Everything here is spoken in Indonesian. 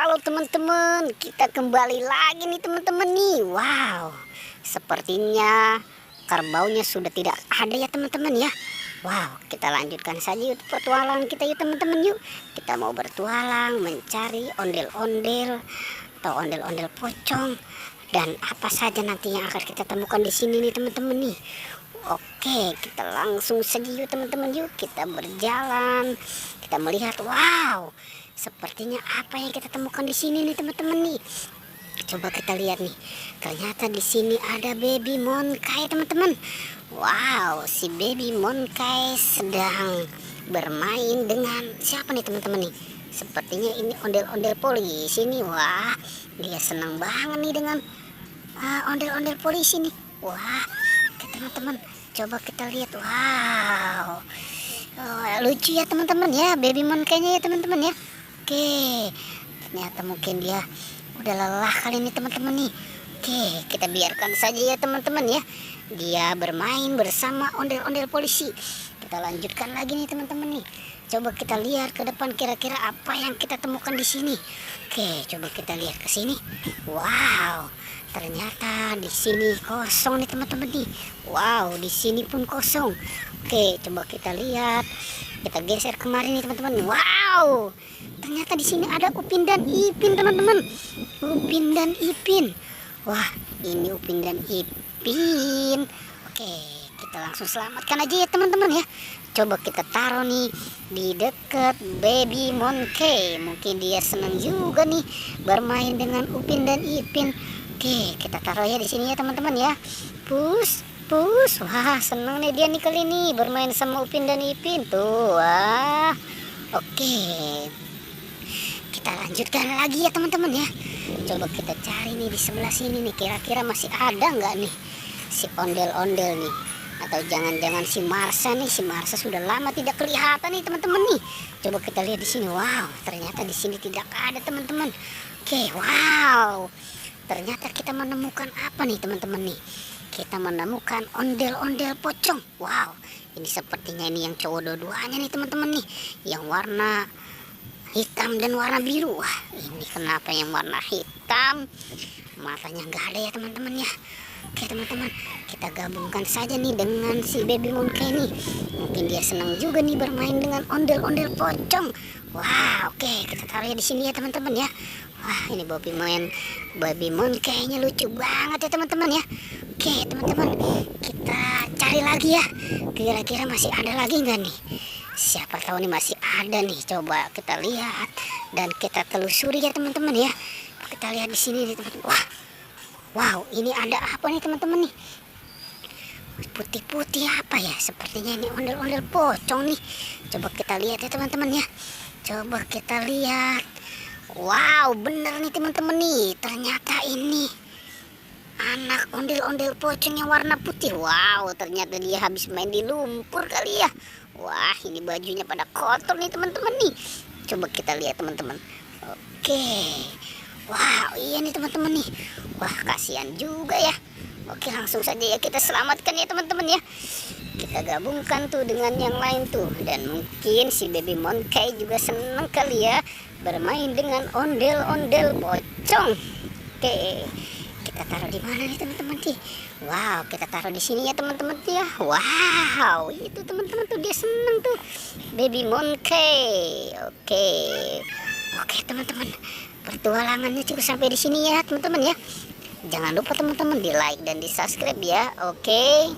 Halo teman-teman, kita kembali lagi nih teman-teman nih. Wow, sepertinya kerbaunya sudah tidak ada ya teman-teman ya. Wow, kita lanjutkan saja yuk petualangan kita yuk teman-teman yuk. Kita mau bertualang mencari ondel-ondel atau ondel-ondel pocong dan apa saja nanti yang akan kita temukan di sini nih teman-teman nih. Oke, kita langsung saja yuk teman-teman yuk. Kita berjalan, kita melihat. Wow, sepertinya apa yang kita temukan di sini nih teman-teman nih. Coba kita lihat nih. Ternyata di sini ada baby monkai teman-teman. Wow, si baby monkai sedang bermain dengan siapa nih teman-teman nih? Sepertinya ini ondel-ondel polisi nih. Wah, dia senang banget nih dengan ondel-ondel polisi nih. Wah, oke teman-teman, coba kita lihat. Wow, lucu ya teman-teman ya, baby monkey-nya ya teman-teman ya. Oke, ternyata mungkin dia udah lelah kali ini teman-teman nih. Oke, kita biarkan saja ya teman-teman ya. Dia bermain bersama ondel-ondel polisi. Kita lanjutkan lagi nih teman-teman nih. Coba kita lihat ke depan kira-kira apa yang kita temukan di sini. Oke, coba kita lihat ke sini. Wow, ternyata di sini kosong nih teman-teman nih. Wow, di sini pun kosong. Oke, coba kita lihat. Kita geser kemarin nih teman-teman. Wow, ternyata di sini ada Upin dan Ipin teman-teman. Upin dan Ipin. Wah, ini Upin dan Ipin. Oke, kita langsung selamatkan aja ya teman-teman ya. Coba kita taruh nih di dekat baby monkey. Mungkin dia senang juga nih bermain dengan Upin dan Ipin. Oke, kita taruh ya di sini ya teman-teman ya. Push. Wah, senang nih dia nih kali ini bermain sama Upin dan Ipin tuh. Wah, oke, kita lanjutkan lagi ya teman-teman ya. Coba kita cari nih di sebelah sini nih, kira-kira masih ada nggak nih si ondel-ondel nih, atau jangan-jangan si Marsha nih. Si Marsha sudah lama tidak kelihatan nih teman-teman nih. Coba kita lihat di sini. Wow, ternyata di sini tidak ada teman-teman. Oke, wow, ternyata kita menemukan apa nih teman-teman nih? Kita menemukan ondel-ondel pocong. Wow, ini sepertinya ini yang cowok dua-duanya nih teman-teman nih, yang warna hitam dan warna biru. Wah, ini kenapa yang warna hitam matanya nggak ada ya teman-teman ya. Oke teman-teman, kita gabungkan saja nih dengan si baby monkey nih. Mungkin dia senang juga nih bermain dengan ondel-ondel pocong. Wah, oke, kita taruh di sini ya teman-teman ya. Wah, ini baby monkey-nya lucu banget ya teman-teman ya. Oke teman-teman, kita cari lagi ya. Kira-kira masih ada lagi nggak nih? Siapa tahu nih masih ada nih. Coba kita lihat dan kita telusuri ya teman-teman ya. Kita lihat di sini nih teman-teman. Wow, ini ada apa nih teman-teman nih? Putih-putih apa ya? Sepertinya ini ondel-ondel pocong nih. Coba kita lihat ya teman-teman ya. Coba kita lihat. Wow, bener nih teman-teman nih. Ternyata ini anak ondel-ondel pocong yang warna putih. Wow, ternyata dia habis main di lumpur kali ya. Wah, ini bajunya pada kotor nih teman-teman nih. Coba kita lihat teman-teman. Oke. Wow, iya nih teman-teman nih. Wah, kasihan juga ya. Oke, langsung saja ya kita selamatkan ya teman-teman ya. Kita gabungkan tuh dengan yang lain tuh. Dan mungkin si baby monkey juga senang kali ya bermain dengan ondel-ondel pocong. Oke, kita taruh di mana nih teman-teman nih? Wow, kita taruh di sini ya teman-teman ya. Wow, itu teman-teman tuh dia seneng tuh baby monkey. Oke teman-teman, pertualangannya cukup sampai di sini ya teman-teman ya. Jangan lupa teman-teman di like dan di subscribe ya. Oke.